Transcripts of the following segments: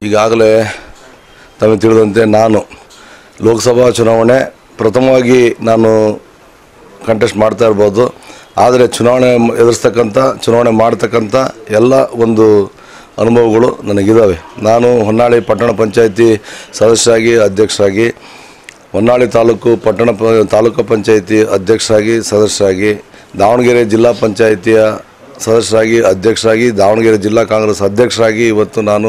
ಈಗಾಗಲೇ ತಮಗೆ ತಿಳಿದಂತೆ ನಾನು ಲೋಕಸಭಾ ಚುನಾವಣೆ ಪ್ರಥಮವಾಗಿ ನಾನು ಕಂಟೆಸ್ಟ್ ಮಾಡ್ತಾ ಇರಬಹುದು. ಆದರೆ ಚುನಾವಣೆ ಎದುರಿಸ್ತಕ್ಕಂಥ ಚುನಾವಣೆ ಮಾಡ್ತಕ್ಕಂಥ ಎಲ್ಲ ಒಂದು ಅನುಭವಗಳು ನನಗಿದ್ದಾವೆ. ನಾನು ಹೊನ್ನಾಳಿ ಪಟ್ಟಣ ಪಂಚಾಯಿತಿ ಸದಸ್ಯರಾಗಿ ಅಧ್ಯಕ್ಷರಾಗಿ, ಹೊನ್ನಾಳಿ ತಾಲೂಕು ಪಂಚಾಯಿತಿ ಅಧ್ಯಕ್ಷರಾಗಿ ಸದಸ್ಯರಾಗಿ, ದಾವಣಗೆರೆ ಜಿಲ್ಲಾ ಪಂಚಾಯಿತಿಯ ಸದಸ್ಯರಾಗಿ ಅಧ್ಯಕ್ಷರಾಗಿ, ದಾವಣಗೆರೆ ಜಿಲ್ಲಾ ಕಾಂಗ್ರೆಸ್ ಅಧ್ಯಕ್ಷರಾಗಿ ಇವತ್ತು ನಾನು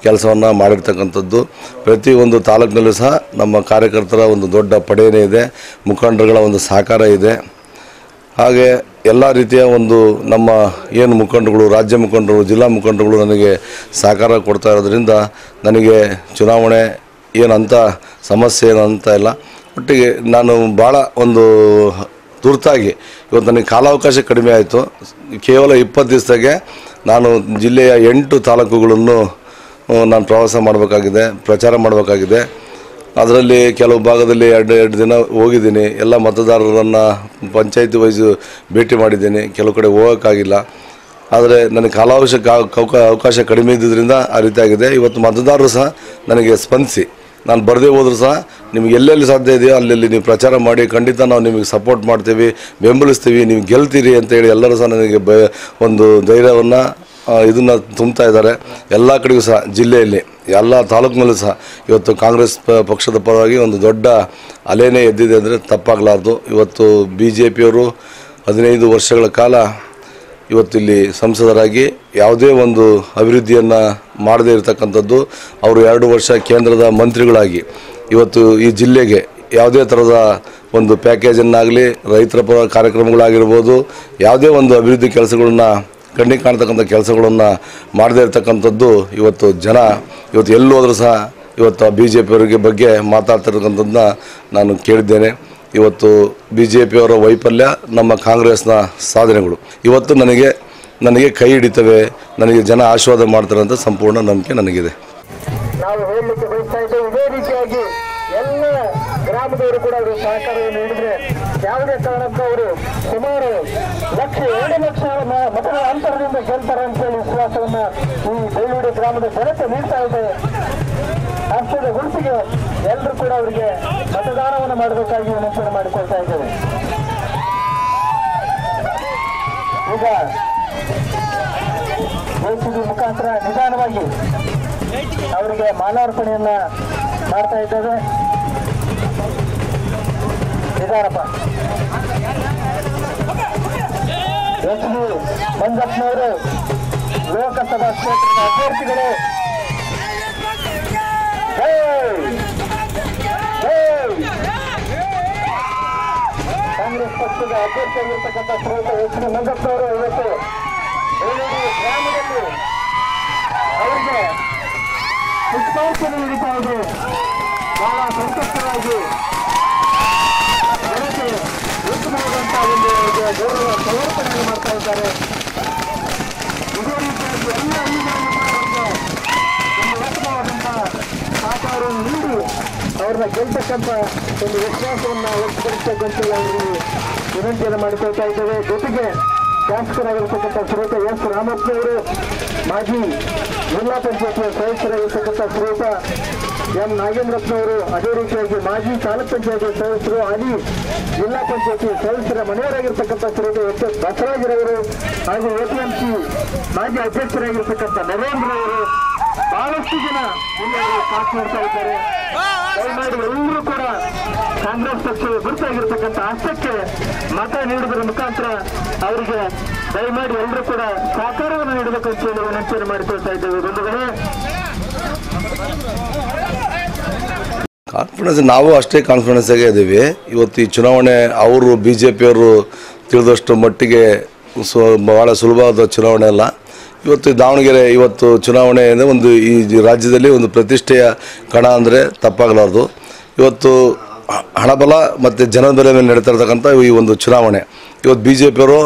ಕೆಲಸವನ್ನು ಮಾಡಿರ್ತಕ್ಕಂಥದ್ದು. ಪ್ರತಿಯೊಂದು ತಾಲೂಕಿನಲ್ಲೂ ಸಹ ನಮ್ಮ ಕಾರ್ಯಕರ್ತರ ಒಂದು ದೊಡ್ಡ ಪಡೆಯೇ ಇದೆ, ಮುಖಂಡರುಗಳ ಒಂದು ಸಹಕಾರ ಇದೆ. ಹಾಗೆ ಎಲ್ಲ ರೀತಿಯ ಒಂದು ನಮ್ಮ ಏನು ಮುಖಂಡರುಗಳು, ರಾಜ್ಯ ಮುಖಂಡರು, ಜಿಲ್ಲಾ ಮುಖಂಡರುಗಳು ನನಗೆ ಸಹಕಾರ ಕೊಡ್ತಾ ಇರೋದ್ರಿಂದ ನನಗೆ ಚುನಾವಣೆ ಏನಂತ ಸಮಸ್ಯೆ ಏನಂತ ಇಲ್ಲ. ಒಟ್ಟಿಗೆ ನಾನು ಭಾಳ ಒಂದು ತುರ್ತಾಗಿ ಇವತ್ತು ನನಗೆ ಕಾಲಾವಕಾಶ ಕಡಿಮೆ ಆಯಿತು. ಕೇವಲ 20 ದಿವಸದಾಗೆ ನಾನು ಜಿಲ್ಲೆಯ 8 ತಾಲೂಕುಗಳನ್ನು ನಾನು ಪ್ರವಾಸ ಮಾಡಬೇಕಾಗಿದೆ, ಪ್ರಚಾರ ಮಾಡಬೇಕಾಗಿದೆ. ಅದರಲ್ಲಿ ಕೆಲವು ಭಾಗದಲ್ಲಿ ಎರಡು ದಿನ ಹೋಗಿದ್ದೀನಿ. ಎಲ್ಲ ಮತದಾರರನ್ನು ಪಂಚಾಯಿತಿ ವೈಸ್ ಭೇಟಿ ಮಾಡಿದ್ದೀನಿ. ಕೆಲವು ಕಡೆ ಹೋಗೋಕ್ಕಾಗಿಲ್ಲ. ಆದರೆ ನನಗೆ ಅವಕಾಶ ಕಡಿಮೆ ಇದ್ದಿದ್ದರಿಂದ ಆ ರೀತಿಯಾಗಿದೆ. ಇವತ್ತು ಮತದಾರರು ಸಹ ನನಗೆ ಸ್ಪಂದಿಸಿ ನಾನು ಬರದೇ ಹೋದರೂ ಸಹ ನಿಮಗೆ ಎಲ್ಲೆಲ್ಲಿ ಸಾಧ್ಯ ಇದೆಯೋ ಅಲ್ಲೆಲ್ಲಿ ನೀವು ಪ್ರಚಾರ ಮಾಡಿ, ಖಂಡಿತ ನಾವು ನಿಮಗೆ ಸಪೋರ್ಟ್ ಮಾಡ್ತೀವಿ, ಬೆಂಬಲಿಸ್ತೀವಿ, ನೀವು ಗೆಲ್ತೀರಿ ಅಂತೇಳಿ ಎಲ್ಲರೂ ಸಹ ನನಗೆ ಒಂದು ಧೈರ್ಯವನ್ನು ಇದನ್ನು ತುಂಬ್ತಾ ಇದ್ದಾರೆ. ಎಲ್ಲ ಕಡೆಗೂ ಸಹ ಜಿಲ್ಲೆಯಲ್ಲಿ ಎಲ್ಲ ತಾಲೂಕಿನಲ್ಲೂ ಸಹ ಇವತ್ತು ಕಾಂಗ್ರೆಸ್ ಪಕ್ಷದ ಪರವಾಗಿ ಒಂದು ದೊಡ್ಡ ಅಲೆನೇ ಎದ್ದಿದೆ ಅಂದರೆ ತಪ್ಪಾಗಲಾರ್ದು. ಇವತ್ತು BJPಯವರು 15 ವರ್ಷಗಳ ಕಾಲ ಇವತ್ತಿಲ್ಲಿ ಸಂಸದರಾಗಿ ಯಾವುದೇ ಒಂದು ಅಭಿವೃದ್ಧಿಯನ್ನು ಮಾಡದೇ ಇರತಕ್ಕಂಥದ್ದು, ಅವರು 2 ವರ್ಷ ಕೇಂದ್ರದ ಮಂತ್ರಿಗಳಾಗಿ ಇವತ್ತು ಈ ಜಿಲ್ಲೆಗೆ ಯಾವುದೇ ಥರದ ಒಂದು ಪ್ಯಾಕೇಜನ್ನಾಗಲಿ, ರೈತರ ಪರ ಕಾರ್ಯಕ್ರಮಗಳಾಗಿರ್ಬೋದು, ಯಾವುದೇ ಒಂದು ಅಭಿವೃದ್ಧಿ ಕೆಲಸಗಳನ್ನ ಕಣ್ಣಿಗೆ ಕಾಣ್ತಕ್ಕಂಥ ಕೆಲಸಗಳನ್ನು ಮಾಡದೇ ಇರತಕ್ಕಂಥದ್ದು ಇವತ್ತು ಜನ ಇವತ್ತು ಎಲ್ಲಿ ಹೋದರೂ ಸಹ ಇವತ್ತು BJPಯವರಿಗೆ ಬಗ್ಗೆ ಮಾತಾಡ್ತಿರ್ತಕ್ಕಂಥದ್ದನ್ನ ನಾನು ಕೇಳಿದ್ದೇನೆ. ಇವತ್ತು BJPಯವರ ವೈಫಲ್ಯ, ನಮ್ಮ ಕಾಂಗ್ರೆಸ್ನ ಸಾಧನೆಗಳು ಇವತ್ತು ನನಗೆ ಕೈ ಹಿಡಿತವೆ, ನನಗೆ ಜನ ಆಶೀರ್ವಾದ ಮಾಡ್ತಾರೆ ಅಂತ ಸಂಪೂರ್ಣ ನಂಬಿಕೆ ನನಗಿದೆ. ನಾವು ಹೇಳಲಿಕ್ಕೆ ಬಯಸ್ತಾ ಇದ್ದೇವೆ, ಇದೇ ರೀತಿಯಾಗಿ ಎಲ್ಲ ಗ್ರಾಮದವರು ಕೂಡ ಅವರು ಸಹಕಾರವನ್ನು ನೀಡಿದ್ರೆ ಯಾವುದೇ ಕಾರಣಕ್ಕೂ ಅವರು ಸುಮಾರು 1.2 ಲಕ್ಷ ಮತಗಳ ಅಂತರದಿಂದ ಗೆಲ್ತಾರೆ ಅಂತೇಳಿ ವಿಶ್ವಾಸವನ್ನ ಈ ಬೇಲೂರು ಗ್ರಾಮದ ಜನತೆ ನೀಡ್ತಾ ಇದೆ. ರಾಷ್ಟ್ರದ ಗುರುತಿಗೆ ಎಲ್ಲರೂ ಕೂಡ ಅವರಿಗೆ ಮತದಾನವನ್ನು ಮಾಡಬೇಕಾಗಿ ವಿನಂತಿಯನ್ನು ಮಾಡಿಕೊಳ್ತಾ ಇದ್ದೇವೆ. ಈಗ JCB ಮುಖಾಂತರ ನಿಧಾನವಾಗಿ ಅವರಿಗೆ ಮಾಲಾರ್ಪಣೆಯನ್ನ ಮಾಡ್ತಾ ಇದ್ದೇವೆ. ನಿಧಾನಪ್ಪ. JCB ಮಂಜಪ್ಪನವರು ಲೋಕಸಭಾ ಕ್ಷೇತ್ರದ ಅಭ್ಯರ್ಥಿಗಳು. ಕಾಂಗ್ರೆಸ್ ಪಕ್ಷದ ಅಭ್ಯರ್ಥಿಯಾಗಿರ್ತಕ್ಕಂಥ ಶ್ರೀಯುತ JCB ಮಂಜಪ್ಪನವರು ಇವತ್ತು ಬೇಲೂರು ಗ್ರಾಮದಲ್ಲಿ ಅವರಿಗೆ ಪುಷ್ಪಾರ್ಚನೆ ನೀಡುತ್ತಾ ಇದೆ. ಬಹಳ ಸಂತೃಪ್ತರಾಗಿ ಜನತೆ ಉತ್ತಮವಾದಂತಹ ಒಂದು ಗೌರವ ಸಮರ್ಪಣೆ ಮಾಡ್ತಾ ಇದ್ದಾರೆ. ಇದೇ ರೀತಿಯಾಗಿ ಎಲ್ಲ ಹಳ್ಳಿಗಳನ್ನು ಕೂಡ ಒಂದು ಉತ್ತಮವಾದಂತಹ ಸಹಕಾರವನ್ನು ನೀಡಿ ಅವ್ರನ್ನ ಗೆಲ್ತಕ್ಕಂಥ ಒಂದು ವಿಶ್ವಾಸವನ್ನು ವ್ಯಕ್ತಪಡಿಸಬೇಕಂತೇಳಿ ಅವರಿಗೆ ವಿನಂತಿಯನ್ನು ಮಾಡಿಕೊಳ್ತಾ ಇದ್ದೇವೆ. ಜೊತೆಗೆ ಶಾಸಕರಾಗಿರ್ತಕ್ಕಂಥ ಶ್ರೀಯುತ S. ರಾಮಪ್ಪನವರು, ಮಾಜಿ ಜಿಲ್ಲಾ ಪಂಚಾಯತಿಯ ಸದಸ್ಯರಾಗಿರ್ತಕ್ಕಂಥ ಶ್ರೀಯುತ M. ನಾಗೇಂದ್ರಪ್ಪನವರು, ಅದೇ ರೀತಿಯಾಗಿ ಮಾಜಿ ತಾಲೂಕ್ ಪಂಚಾಯತಿ ಸದಸ್ಯರು, ಹಾಲಿ ಜಿಲ್ಲಾ ಪಂಚಾಯತಿ ಸದಸ್ಯರ ಮನೆಯವರಾಗಿರ್ತಕ್ಕಂಥ ಶ್ರೀಯುತ HS. ಬಸವರಾಜರವರು, ಹಾಗೂ APMC ಮಾಜಿ ಅಧ್ಯಕ್ಷರಾಗಿರ್ತಕ್ಕಂಥ ನರೇಂದ್ರ ಅವರು, ಬಹಳಷ್ಟು ಜನ ಇಲ್ಲಿ ಸಾಥ್ ಮಾಡ್ತಾ ಇದ್ದಾರೆ. ದಯಮಾಡಿ ಎಲ್ಲರೂ ಕೂಡ ಕಾಂಗ್ರೆಸ್ ಪಕ್ಷದ ಗುರುತಾಗಿರ್ತಕ್ಕಂಥ ಹಸ್ತಕ್ಕೆ ಮತ ನೀಡುವುದರ ಮುಖಾಂತರ ಅವರಿಗೆ ದಯಮಾಡಿ ಎಲ್ಲರೂ ಕೂಡ ಸಹಕಾರವನ್ನು ನೀಡಬೇಕು ಅಂತ ಹೇಳಿ ವಿನಂತಿಯನ್ನು ಮಾಡಿಕೊಳ್ತಾ ಇದ್ದೇವೆ. ಬಂಧುಗಳೇ, ಕಾನ್ಫಿಡೆನ್ಸ್ ನಾವು ಅಷ್ಟೇ ಕಾನ್ಫಿಡೆನ್ಸ್ ಆಗೇ ಇದ್ದೀವಿ. ಇವತ್ತು ಈ ಚುನಾವಣೆ ಅವರು BJPಯವರು ತಿಳಿದಷ್ಟು ಮಟ್ಟಿಗೆ ಭಾಳ ಸುಲಭವಾದ ಚುನಾವಣೆ ಅಲ್ಲ. ಇವತ್ತು ದಾವಣಗೆರೆ ಇವತ್ತು ಚುನಾವಣೆ ಒಂದು ಈ ರಾಜ್ಯದಲ್ಲಿ ಒಂದು ಪ್ರತಿಷ್ಠೆಯ ಕಣ ಅಂದರೆ ತಪ್ಪಾಗಲಾರ್ದು. ಇವತ್ತು ಹಣಬಲ ಮತ್ತು ಜನಬಲ ಮೇಲೆ ನಡೀತಾ ಇರ್ತಕ್ಕಂಥ ಈ ಒಂದು ಚುನಾವಣೆ, ಇವತ್ತು BJPಯವರು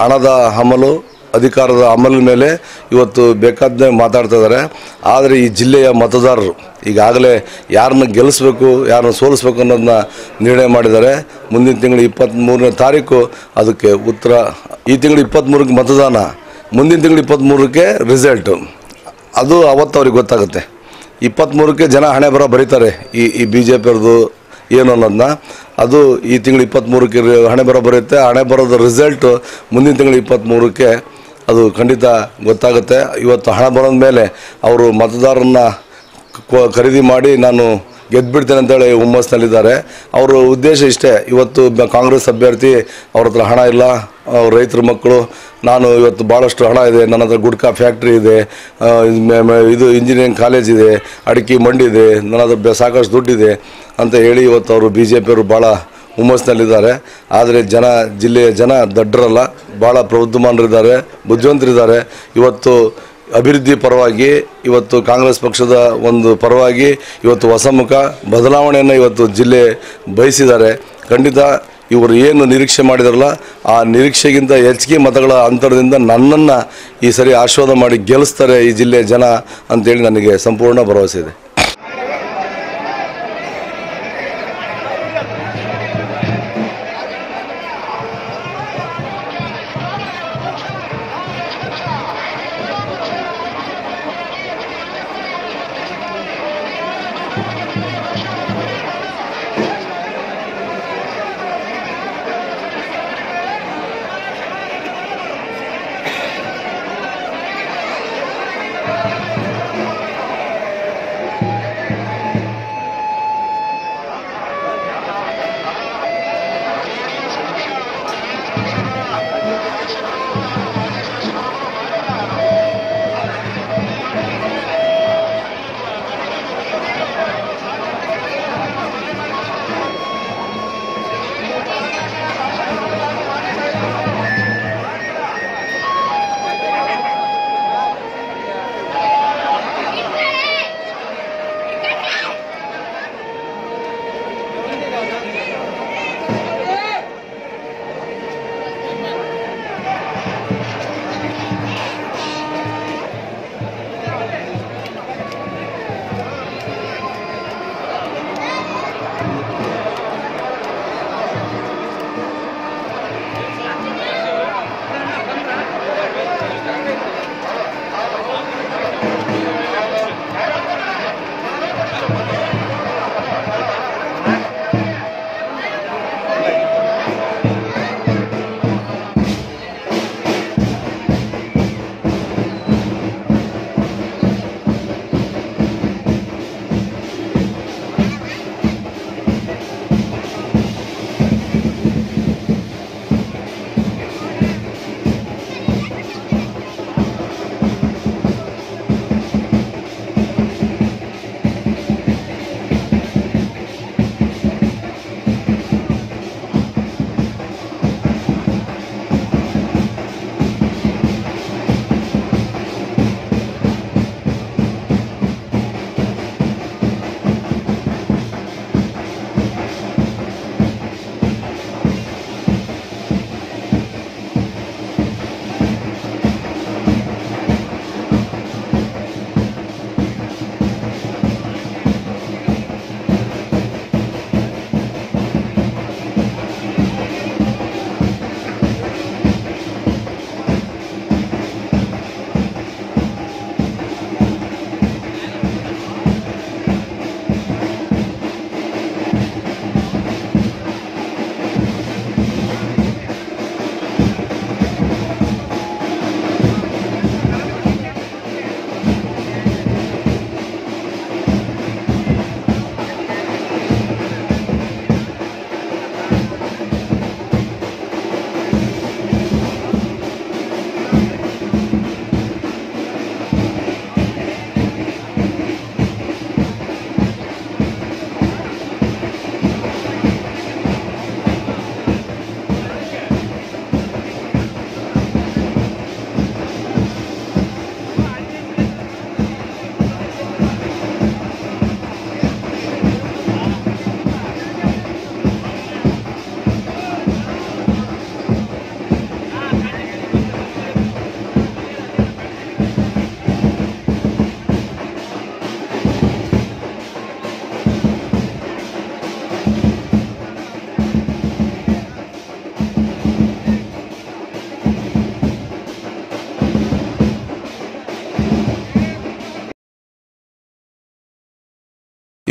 ಹಣದ ಅಮಲು, ಅಧಿಕಾರದ ಅಮಲಿನ ಮೇಲೆ ಇವತ್ತು ಬೇಕಾದ ಮಾತಾಡ್ತಾ ಇದ್ದಾರೆ. ಆದರೆ ಈ ಜಿಲ್ಲೆಯ ಮತದಾರರು ಈಗಾಗಲೇ ಯಾರನ್ನ ಗೆಲ್ಲಿಸ್ಬೇಕು, ಯಾರನ್ನ ಸೋಲಿಸ್ಬೇಕು ಅನ್ನೋದನ್ನ ನಿರ್ಣಯ ಮಾಡಿದ್ದಾರೆ. ಮುಂದಿನ ತಿಂಗಳು 23ನೇ ತಾರೀಕು ಅದಕ್ಕೆ ಉತ್ತರ. ಈ ತಿಂಗಳು 23ಕ್ಕೆ ಮತದಾನ, ಮುಂದಿನ ತಿಂಗಳು 23ಕ್ಕೆ ರಿಸಲ್ಟು. ಅದು ಅವತ್ತು ಅವ್ರಿಗೆ ಗೊತ್ತಾಗುತ್ತೆ. 23ಕ್ಕೆ ಜನ ಹಣೆ ಬರ ಬರೀತಾರೆ ಈ ಬಿ ಜೆ ಪಿಯವ್ರದ್ದು ಏನು ಅನ್ನೋದನ್ನ. ಅದು ಈ ತಿಂಗಳು 23ಕ್ಕೆ ಹಣೆ ಬರ ಬರುತ್ತೆ. ಹಣೆ ಬರೋದ ರಿಸಲ್ಟು ಮುಂದಿನ ತಿಂಗಳು 23ಕ್ಕೆ ಅದು ಖಂಡಿತ ಗೊತ್ತಾಗುತ್ತೆ. ಇವತ್ತು ಹಣ ಬರೋದ ಮೇಲೆ ಅವರು ಮತದಾರರನ್ನ ಖರೀದಿ ಮಾಡಿ ನಾನು ಗೆದ್ದುಬಿಡ್ತೇನೆ ಅಂತೇಳಿ ಹುಮ್ಮಸ್ನಲ್ಲಿದ್ದಾರೆ. ಅವರ ಉದ್ದೇಶ ಇಷ್ಟೇ. ಇವತ್ತು ಕಾಂಗ್ರೆಸ್ ಅಭ್ಯರ್ಥಿ ಅವ್ರ ಹತ್ರ ಹಣ ಇಲ್ಲ, ರೈತರ ಮಕ್ಕಳು, ನಾನು ಇವತ್ತು ಭಾಳಷ್ಟು ಹಣ ಇದೆ, ನನ್ನ ಹತ್ರ ಗುಡ್ಕಾ ಫ್ಯಾಕ್ಟ್ರಿ ಇದೆ, ಇದು ಇಂಜಿನಿಯರಿಂಗ್ ಕಾಲೇಜ್ ಇದೆ, ಅಡಿಕೆ ಮಂಡಿ ಇದೆ, ನನ್ನ ಹತ್ರ ಸಾಕಷ್ಟು ದುಡ್ಡಿದೆ ಅಂತ ಹೇಳಿ ಇವತ್ತು ಅವರು ಬಿ ಜೆ ಪಿಯವರು ಭಾಳ ಹುಮ್ಮಸ್ನಲ್ಲಿದ್ದಾರೆ. ಆದರೆ ಜಿಲ್ಲೆಯ ಜನ ದಡ್ಡರಲ್ಲ, ಭಾಳ ಪ್ರಬುದ್ಧಮಾನರಿದ್ದಾರೆ, ಬುದ್ಧಿವಂತರಿದ್ದಾರೆ. ಇವತ್ತು ಅಭಿವೃದ್ಧಿ ಪರವಾಗಿ, ಇವತ್ತು ಕಾಂಗ್ರೆಸ್ ಪಕ್ಷದ ಒಂದು ಪರವಾಗಿ ಇವತ್ತು ಹೊಸಮುಖ ಬದಲಾವಣೆಯನ್ನು ಇವತ್ತು ಜಿಲ್ಲೆ ಬಯಸಿದ್ದಾರೆ. ಖಂಡಿತ ಇವರು ಏನು ನಿರೀಕ್ಷೆ ಮಾಡಿದಾರಲ್ಲ ಆ ನಿರೀಕ್ಷೆಗಿಂತ ಹೆಚ್ಚಿಗೆ ಮತಗಳ ಅಂತರದಿಂದ ನನ್ನನ್ನು ಈ ಸರಿ ಆಶೀರ್ವಾದ ಮಾಡಿ ಗೆಲ್ಲಿಸ್ತಾರೆ ಈ ಜಿಲ್ಲೆಯ ಜನ ಅಂತೇಳಿ ನನಗೆ ಸಂಪೂರ್ಣ ಭರವಸೆ ಇದೆ.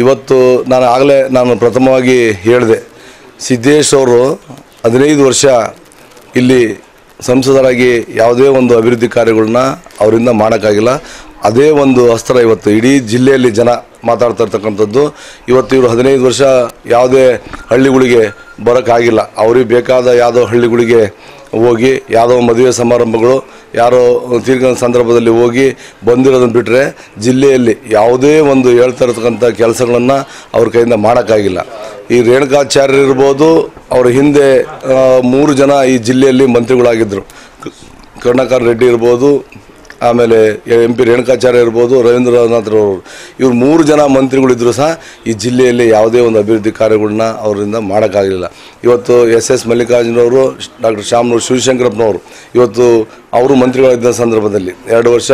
ಇವತ್ತು ನಾನು ಪ್ರಥಮವಾಗಿ ಹೇಳಿದೆ, ಸಿದ್ದೇಶ್ ಅವರು 15 ವರ್ಷ ಇಲ್ಲಿ ಸಂಸದರಾಗಿ ಯಾವುದೇ ಒಂದು ಅಭಿವೃದ್ಧಿ ಕಾರ್ಯಗಳನ್ನ ಅವರಿಂದ ಮಾಡೋಕ್ಕಾಗಿಲ್ಲ. ಅದೇ ಒಂದು ಅಸ್ತ್ರ ಇವತ್ತು ಇಡೀ ಜಿಲ್ಲೆಯಲ್ಲಿ ಜನ ಮಾತಾಡ್ತಾ ಇರ್ತಕ್ಕಂಥದ್ದು. ಇವತ್ತು ಇವರು 15 ವರ್ಷ ಯಾವುದೇ ಹಳ್ಳಿಗಳಿಗೆ ಬರೋಕ್ಕಾಗಿಲ್ಲ. ಅವ್ರಿಗೆ ಬೇಕಾದ ಯಾವುದೋ ಹಳ್ಳಿಗಳಿಗೆ ಹೋಗಿ ಯಾವುದೋ ಮದುವೆ ಸಮಾರಂಭಗಳು ಯಾರೋ ತೀರ್ಕೊಂಡ ಸಂದರ್ಭದಲ್ಲಿ ಹೋಗಿ ಬಂದಿರೋದನ್ನು ಬಿಟ್ಟರೆ ಜಿಲ್ಲೆಯಲ್ಲಿ ಯಾವುದೇ ಒಂದು ಹೇಳ್ತಾ ಇರತಕ್ಕಂಥ ಕೆಲಸಗಳನ್ನು ಅವ್ರ ಕೈಯಿಂದ ಮಾಡೋಕ್ಕಾಗಿಲ್ಲ. ಈ ರೇಣುಕಾಚಾರ್ಯ ಇರ್ಬೋದು, ಅವ್ರ ಹಿಂದೆ 3 ಜನ ಈ ಜಿಲ್ಲೆಯಲ್ಲಿ ಮಂತ್ರಿಗಳಾಗಿದ್ದರು. ಕರುಣಾಕರ್ ರೆಡ್ಡಿ ಇರ್ಬೋದು, ಆಮೇಲೆ MP ರೇಣುಕಾಚಾರ್ಯ ಇರ್ಬೋದು, ರವೀಂದ್ರನಾಥ್ರವರು, ಇವ್ರು 3 ಜನ ಮಂತ್ರಿಗಳಿದ್ದರೂ ಸಹ ಈ ಜಿಲ್ಲೆಯಲ್ಲಿ ಯಾವುದೇ ಒಂದು ಅಭಿವೃದ್ಧಿ ಕಾರ್ಯಗಳನ್ನ ಅವರಿಂದ ಮಾಡೋಕ್ಕಾಗಲಿಲ್ಲ. ಇವತ್ತು SS ಮಲ್ಲಿಕಾರ್ಜುನವರು, ಡಾಕ್ಟರ್ ಶಾಮನೂರು ಶಿವಶಂಕರಪ್ಪನವರು ಇವತ್ತು ಅವರು ಮಂತ್ರಿಗಳಿದ್ದ ಸಂದರ್ಭದಲ್ಲಿ 2 ವರ್ಷ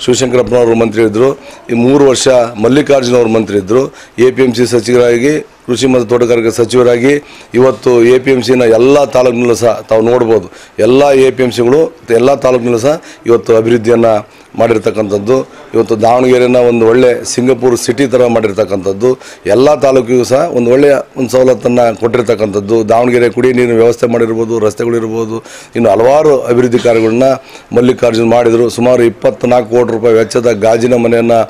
ಶಿವಶಂಕರಪ್ಪನವರು ಮಂತ್ರಿ ಇದ್ದರು, ಈ 3 ವರ್ಷ ಮಲ್ಲಿಕಾರ್ಜುನವರು ಮಂತ್ರಿ ಇದ್ದರು. APMC ಸಚಿವರಾಗಿ, ಕೃಷಿ ಮತ್ತು ತೋಟಗಾರಿಕೆ ಸಚಿವರಾಗಿ ಇವತ್ತು APMCನ ಎಲ್ಲ ತಾಲೂಕಿನಲ್ಲೂ ಸಹ ತಾವು ನೋಡ್ಬೋದು, ಎಲ್ಲ APMCಗಳು ಎಲ್ಲ ತಾಲೂಕಿನಲ್ಲೂ ಸಹ ಇವತ್ತು ಅಭಿವೃದ್ಧಿಯನ್ನು ಮಾಡಿರ್ತಕ್ಕಂಥದ್ದು. ಇವತ್ತು ದಾವಣಗೆರೆನ ಒಂದು ಒಳ್ಳೆ ಸಿಂಗಪೂರ್ ಸಿಟಿ ಥರ ಮಾಡಿರ್ತಕ್ಕಂಥದ್ದು. ಎಲ್ಲ ತಾಲೂಕಿಗೂ ಸಹ ಒಂದು ಒಳ್ಳೆಯ ಒಂದು ಸವಲತ್ತನ್ನು ಕೊಟ್ಟಿರ್ತಕ್ಕಂಥದ್ದು. ದಾವಣಗೆರೆ ಕುಡಿಯ ನೀರಿನ ವ್ಯವಸ್ಥೆ ಮಾಡಿರ್ಬೋದು, ರಸ್ತೆಗಳಿರ್ಬೋದು, ಇನ್ನು ಹಲವಾರು ಅಭಿವೃದ್ಧಿ ಕಾರ್ಯಗಳನ್ನ ಮಲ್ಲಿಕಾರ್ಜುನ್ ಮಾಡಿದರು. ಸುಮಾರು 24 ಕೋಟಿ ರೂಪಾಯಿ ವೆಚ್ಚದ ಗಾಜಿನ ಮನೆಯನ್ನು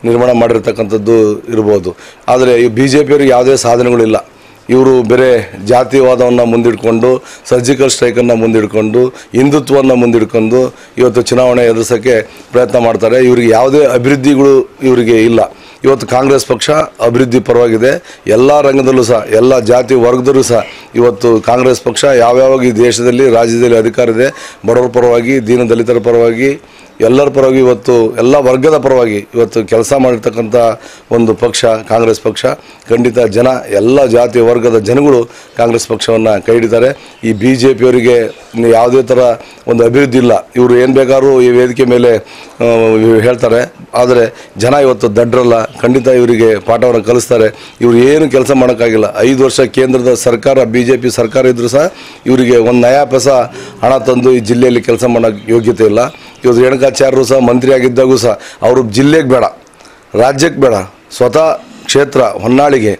ನಿರ್ಮಾಣ ಮಾಡಿರ್ತಕ್ಕಂಥದ್ದು ಇರ್ಬೋದು. ಆದರೆ ಈ BJP ಅವರಿಗೆ ಯಾವುದೇ ಸಾಧನೆಗಳಿಲ್ಲ. ಇವರು ಬೇರೆ ಜಾತಿವಾದವನ್ನು ಮುಂದಿಡ್ಕೊಂಡು, ಸರ್ಜಿಕಲ್ ಸ್ಟ್ರೈಕನ್ನು ಮುಂದಿಡ್ಕೊಂಡು, ಹಿಂದುತ್ವವನ್ನು ಮುಂದಿಡ್ಕೊಂಡು ಇವತ್ತು ಚುನಾವಣೆ ಎದುರಿಸೋಕ್ಕೆ ಪ್ರಯತ್ನ ಮಾಡ್ತಾರೆ. ಇವರಿಗೆ ಯಾವುದೇ ಅಭಿವೃದ್ಧಿಗಳು ಇವರಿಗೆ ಇಲ್ಲ. ಇವತ್ತು ಕಾಂಗ್ರೆಸ್ ಪಕ್ಷ ಅಭಿವೃದ್ಧಿ ಪರವಾಗಿದೆ. ಎಲ್ಲ ರಂಗದಲ್ಲೂ ಸಹ, ಎಲ್ಲ ಜಾತಿ ವರ್ಗದಲ್ಲೂ ಸಹ ಇವತ್ತು ಕಾಂಗ್ರೆಸ್ ಪಕ್ಷ ಯಾವ್ಯಾವ ಈ ದೇಶದಲ್ಲಿ ರಾಜ್ಯದಲ್ಲಿ ಅಧಿಕಾರ ಇದೆ, ಬಡವರ ಪರವಾಗಿ, ದೀನ ದಲಿತರ ಪರವಾಗಿ, ಎಲ್ಲರ ಪರವಾಗಿ, ಇವತ್ತು ಎಲ್ಲ ವರ್ಗದ ಪರವಾಗಿ ಇವತ್ತು ಕೆಲಸ ಮಾಡಿರ್ತಕ್ಕಂಥ ಒಂದು ಪಕ್ಷ ಕಾಂಗ್ರೆಸ್ ಪಕ್ಷ. ಖಂಡಿತ ಜನ, ಎಲ್ಲ ಜಾತಿ ವರ್ಗದ ಜನಗಳು ಕಾಂಗ್ರೆಸ್ ಪಕ್ಷವನ್ನು ಕೈ ಹಿಡಿತಾರೆ. ಈ BJP ಅವರಿಗೆ ಯಾವುದೇ ಥರ ಒಂದು ಅಭಿವೃದ್ಧಿ ಇಲ್ಲ. ಇವರು ಏನು ಬೇಕಾದ್ರೂ ಈ ವೇದಿಕೆ ಮೇಲೆ ಹೇಳ್ತಾರೆ, ಆದರೆ ಜನ ಇವತ್ತು ದಡ್ರಲ್ಲ. ಖಂಡಿತ ಇವರಿಗೆ ಪಾಠವನ್ನು ಕಲಿಸ್ತಾರೆ. ಇವರು ಏನು ಕೆಲಸ ಮಾಡೋಕ್ಕಾಗಿಲ್ಲ. 5 ವರ್ಷ ಕೇಂದ್ರದ ಸರ್ಕಾರ, BJP ಸರ್ಕಾರ ಇದ್ದರೂ ಸಹ ಇವರಿಗೆ ಒಂದು ನಯಾ ಪೈಸಾ ಹಣ ತಂದು ಈ ಜಿಲ್ಲೆಯಲ್ಲಿ ಕೆಲಸ ಮಾಡೋಕ್ಕೆ ಯೋಗ್ಯತೆ ಇಲ್ಲ. ಇವತ್ತು ರೇಣುಕಾಚಾರ್ಯರು ಸಹ ಮಂತ್ರಿ ಆಗಿದ್ದಾಗೂ ಸಹ ಅವರು ಜಿಲ್ಲೆಗೆ ಬೇಡ, ರಾಜ್ಯಕ್ಕೆ ಬೇಡ, ಸ್ವತಃ ಕ್ಷೇತ್ರ ಹೊನ್ನಾಳಿಗೆ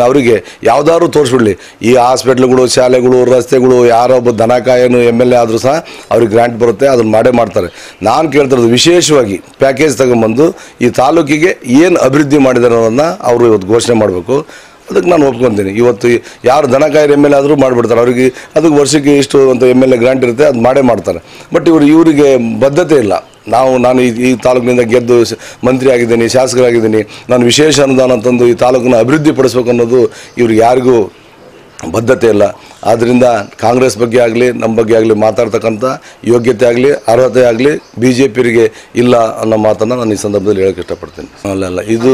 ಅವರಿಗೆ ಯಾವುದಾದ್ರು ತೋರಿಸ್ಬಿಡಲಿ. ಈ ಹಾಸ್ಪಿಟ್ಲ್ಗಳು, ಶಾಲೆಗಳು, ರಸ್ತೆಗಳು, ಯಾರೊಬ್ಬ ದನಕಾಯನು MLA ಆದರೂ ಸಹ ಅವ್ರಿಗೆ ಗ್ರಾಂಟ್ ಬರುತ್ತೆ, ಅದನ್ನು ಮಾಡೇ ಮಾಡ್ತಾರೆ. ನಾನು ಕೇಳ್ತಿರೋದು ವಿಶೇಷವಾಗಿ ಪ್ಯಾಕೇಜ್ ತಗೊಂಬಂದು ಈ ತಾಲೂಕಿಗೆ ಏನು ಅಭಿವೃದ್ಧಿ ಮಾಡಿದಾರೆ ಅನ್ನೋದನ್ನು ಅವರು ಇವತ್ತು ಘೋಷಣೆ ಮಾಡಬೇಕು. ಅದಕ್ಕೆ ನಾನು ಒಪ್ಕೊತೀನಿ. ಇವತ್ತು ಯಾರು ದನಕಾಯರು MLA ಆದರೂ ಮಾಡಿಬಿಡ್ತಾರೆ. ಅವರಿಗೆ ಅದಕ್ಕೆ ವರ್ಷಕ್ಕೆ ಇಷ್ಟು ಅಂತ MLA ಗ್ರಾಂಟ್ ಇರುತ್ತೆ, ಅದು ಮಾಡೇ ಮಾಡ್ತಾರೆ. ಬಟ್ ಇವರಿಗೆ ಬದ್ಧತೆ ಇಲ್ಲ. ನಾನು ಈ ತಾಲೂಕಿನಿಂದ ಗೆದ್ದು ಮಂತ್ರಿ ಆಗಿದ್ದೀನಿ, ಶಾಸಕರಾಗಿದ್ದೀನಿ, ನಾನು ವಿಶೇಷ ಅನುದಾನ ತಂದು ಈ ತಾಲೂಕನ್ನು ಅಭಿವೃದ್ಧಿ ಪಡಿಸ್ಬೇಕು ಅನ್ನೋದು ಇವ್ರಿಗೆ ಯಾರಿಗೂ ಬದ್ಧತೆ ಇಲ್ಲ. ಆದ್ದರಿಂದ ಕಾಂಗ್ರೆಸ್ ಬಗ್ಗೆ ಆಗಲಿ, ನಮ್ಮ ಬಗ್ಗೆ ಆಗಲಿ ಮಾತಾಡ್ತಕ್ಕಂಥ ಯೋಗ್ಯತೆ ಆಗಲಿ, ಅರ್ಹತೆ ಆಗಲಿ BJPಯವರಿಗೆ ಇಲ್ಲ ಅನ್ನೋ ಮಾತನ್ನು ನಾನು ಈ ಸಂದರ್ಭದಲ್ಲಿ ಹೇಳೋಕ್ಕೆ ಇಷ್ಟಪಡ್ತೀನಿ. ಅಲ್ಲ, ಇದು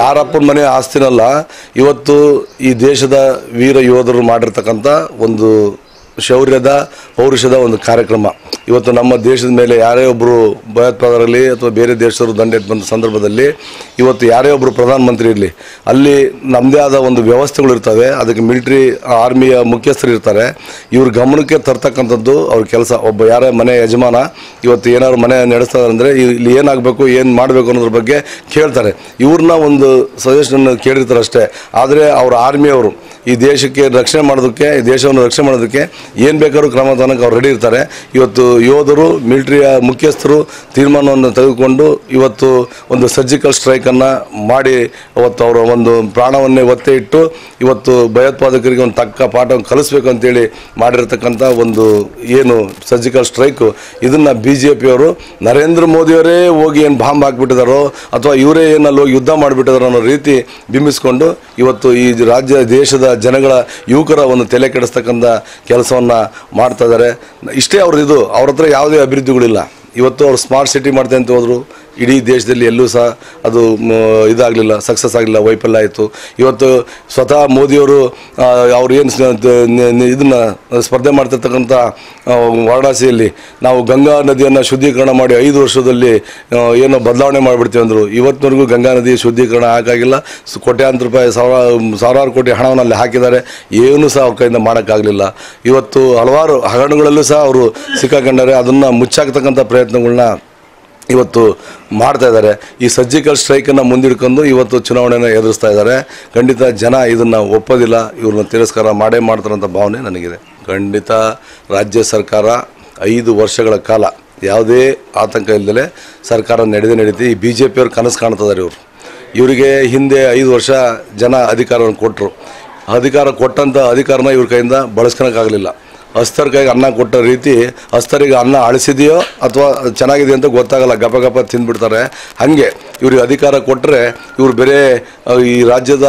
ಯಾರಪ್ಪನ ಮನೆ ಆಸ್ತಿನಲ್ಲ. ಇವತ್ತು ಈ ದೇಶದ ವೀರ ಯೋಧರು ಮಾಡಿರ್ತಕ್ಕಂಥ ಒಂದು ಶೌರ್ಯದ, ಪೌರುಷದ ಒಂದು ಕಾರ್ಯಕ್ರಮ. ಇವತ್ತು ನಮ್ಮ ದೇಶದ ಮೇಲೆ ಯಾರೇ ಒಬ್ಬರು ಭಯೋತ್ಪಾದಕರಲ್ಲಿ ಅಥವಾ ಬೇರೆ ದೇಶದವರು ದಂಡೆತ್ತು ಬಂದ ಸಂದರ್ಭದಲ್ಲಿ ಇವತ್ತು ಯಾರೇ ಒಬ್ಬರು ಪ್ರಧಾನಮಂತ್ರಿ ಇರಲಿ, ಅಲ್ಲಿ ನಮ್ಮದೇ ಆದ ಒಂದು ವ್ಯವಸ್ಥೆಗಳು ಇರ್ತವೆ. ಅದಕ್ಕೆ ಮಿಲಿಟ್ರಿ, ಆರ್ಮಿಯ ಮುಖ್ಯಸ್ಥರು ಇರ್ತಾರೆ. ಇವ್ರ ಗಮನಕ್ಕೆ ತರ್ತಕ್ಕಂಥದ್ದು ಅವ್ರ ಕೆಲಸ. ಒಬ್ಬ ಯಾರೇ ಮನೆ ಯಜಮಾನ ಇವತ್ತು ಏನಾದ್ರು ಮನೆ ನಡೆಸ್ತಾರೆ ಅಂದರೆ ಇಲ್ಲಿ ಏನಾಗಬೇಕು, ಏನು ಮಾಡಬೇಕು ಅನ್ನೋದ್ರ ಬಗ್ಗೆ ಕೇಳ್ತಾರೆ. ಇವ್ರನ್ನ ಒಂದು ಸಜೆಷನ್ ಕೇಳಿರ್ತಾರೆ ಅಷ್ಟೇ. ಆದರೆ ಅವ್ರ ಆರ್ಮಿಯವರು ಈ ದೇಶಕ್ಕೆ ರಕ್ಷಣೆ ಮಾಡೋದಕ್ಕೆ, ಈ ದೇಶವನ್ನು ರಕ್ಷಣೆ ಮಾಡೋದಕ್ಕೆ ಏನು ಬೇಕಾದ್ರೂ ಕ್ರಮ ತಗೊಳ್ಳೋಕೆ ಅವ್ರು ರೆಡಿ ಇರ್ತಾರೆ. ಇವತ್ತು ಯೋಧರು, ಮಿಲಿಟ್ರಿಯ ಮುಖ್ಯಸ್ಥರು ತೀರ್ಮಾನವನ್ನು ತೆಗೆದುಕೊಂಡು ಇವತ್ತು ಒಂದು ಸರ್ಜಿಕಲ್ ಸ್ಟ್ರೈಕನ್ನು ಮಾಡಿ ಅವತ್ತು ಅವರ ಒಂದು ಪ್ರಾಣವನ್ನೇ ಒತ್ತೆ ಇಟ್ಟು ಇವತ್ತು ಭಯೋತ್ಪಾದಕರಿಗೆ ಒಂದು ತಕ್ಕ ಪಾಠವನ್ನು ಕಲಿಸ್ಬೇಕು ಅಂತೇಳಿ ಮಾಡಿರ್ತಕ್ಕಂಥ ಒಂದು ಏನು ಸರ್ಜಿಕಲ್ ಸ್ಟ್ರೈಕು, ಇದನ್ನು BJPಯವರು ನರೇಂದ್ರ ಮೋದಿಯವರೇ ಹೋಗಿ ಏನು ಬಾಂಬ್ ಹಾಕ್ಬಿಟ್ಟಿದಾರೋ ಅಥವಾ ಇವರೇ ಏನಲ್ಲಿ ಹೋಗಿ ಯುದ್ಧ ಮಾಡಿಬಿಟ್ಟಿದಾರೋ ಅನ್ನೋ ರೀತಿ ಬಿಂಬಿಸ್ಕೊಂಡು ಇವತ್ತು ಈ ರಾಜ್ಯ, ದೇಶದ ಜನಗಳ, ಯುವಕರ ಒಂದು ತಲೆ ಕೆಡಿಸ್ತಕ್ಕಂಥ ಕೆಲಸವನ್ನು ಮಾಡ್ತಾ ಇದ್ದಾರೆ. ಇಷ್ಟೇ ಅವ್ರದ್ದು. ಅವ್ರ ಹತ್ರ ಯಾವುದೇ ಅಭಿವೃದ್ಧಿಗಳಿಲ್ಲ. ಇವತ್ತು ಅವ್ರು ಸ್ಮಾರ್ಟ್ ಸಿಟಿ ಮಾಡ್ತಾರೆ ಅಂತ ಹೋದರು. ಇಡೀ ದೇಶದಲ್ಲಿ ಎಲ್ಲೂ ಸಹ ಅದು ಇದಾಗಲಿಲ್ಲ, ಸಕ್ಸಸ್ ಆಗಲಿಲ್ಲ, ವೈಫಲ್ಯ ಆಯಿತು. ಇವತ್ತು ಸ್ವತಃ ಮೋದಿಯವರು ಅವ್ರು ಏನು ಇದನ್ನು ಸ್ಪರ್ಧೆ ಮಾಡ್ತಿರ್ತಕ್ಕಂಥ ವಾರಣಾಸಿಯಲ್ಲಿ ನಾವು ಗಂಗಾ ನದಿಯನ್ನು ಶುದ್ಧೀಕರಣ ಮಾಡಿ 5 ವರ್ಷದಲ್ಲಿ ಏನೋ ಬದಲಾವಣೆ ಮಾಡಿಬಿಡ್ತೀವಿ ಅಂದರು. ಇವತ್ತಿನವರೆಗೂ ಗಂಗಾ ನದಿ ಶುದ್ಧೀಕರಣ ಆಗಾಗಿಲ್ಲ. ಕೋಟ್ಯಾಂತರ ರೂಪಾಯಿ, ಸಾವಿರಾರು ಕೋಟಿ ಹಣವನ್ನು ಅಲ್ಲಿ ಹಾಕಿದ್ದಾರೆ. ಏನೂ ಸಹ ಅವ್ರ ಕೈಯಿಂದ ಮಾಡೋಕ್ಕಾಗಲಿಲ್ಲ. ಇವತ್ತು ಹಲವಾರು ಹಗರಣಗಳಲ್ಲೂ ಸಹ ಅವರು ಸಿಕ್ಕಾಕೊಂಡಾರೆ. ಅದನ್ನು ಮುಚ್ಚಾಕ್ತಕ್ಕಂಥ ಪ್ರಯತ್ನಗಳನ್ನ ಇವತ್ತು ಮಾಡ್ತಾ ಇದ್ದಾರೆ. ಈ ಸರ್ಜಿಕಲ್ ಸ್ಟ್ರೈಕನ್ನು ಮುಂದಿಡ್ಕೊಂಡು ಇವತ್ತು ಚುನಾವಣೆಯನ್ನು ಎದುರಿಸ್ತಾ ಇದ್ದಾರೆ. ಖಂಡಿತ ಜನ ಇದನ್ನು ಒಪ್ಪೋದಿಲ್ಲ, ಇವ್ರನ್ನ ತಿರಸ್ಕಾರ ಮಾಡೇ ಮಾಡ್ತಾರಂಥ ಭಾವನೆ ನನಗಿದೆ. ಖಂಡಿತ ರಾಜ್ಯ ಸರ್ಕಾರ 5 ವರ್ಷಗಳ ಕಾಲ ಯಾವುದೇ ಆತಂಕ ಇಲ್ಲದೆ ಸರ್ಕಾರ ನಡೀತಿ. ಈ BJPಯವ್ರು ಕನಸು ಕಾಣ್ತಿದ್ದಾರೆ. ಇವರಿಗೆ ಹಿಂದೆ 5 ವರ್ಷ ಜನ ಅಧಿಕಾರವನ್ನು ಕೊಟ್ಟರು. ಅಧಿಕಾರ ಕೊಟ್ಟಂಥ ಅಧಿಕಾರನ ಇವ್ರ ಕೈಯಿಂದ ಬಳಸ್ಕೊಳಕ್ಕಾಗಲಿಲ್ಲ. ಹಸ್ತರ ಕೈಗೆ ಅನ್ನ ಕೊಟ್ಟ ರೀತಿ ಹಸ್ತರಿಗೆ ಅನ್ನ ಅಳಿಸಿದೆಯೋ ಅಥವಾ ಚೆನ್ನಾಗಿದೆ ಅಂತ ಗೊತ್ತಾಗಲ್ಲ, ಗಪ ತಿಂದ್ಬಿಡ್ತಾರೆ. ಹಾಗೆ ಇವ್ರಿಗೆ ಅಧಿಕಾರ ಕೊಟ್ಟರೆ ಇವರು ಬೇರೆ ಈ ರಾಜ್ಯದ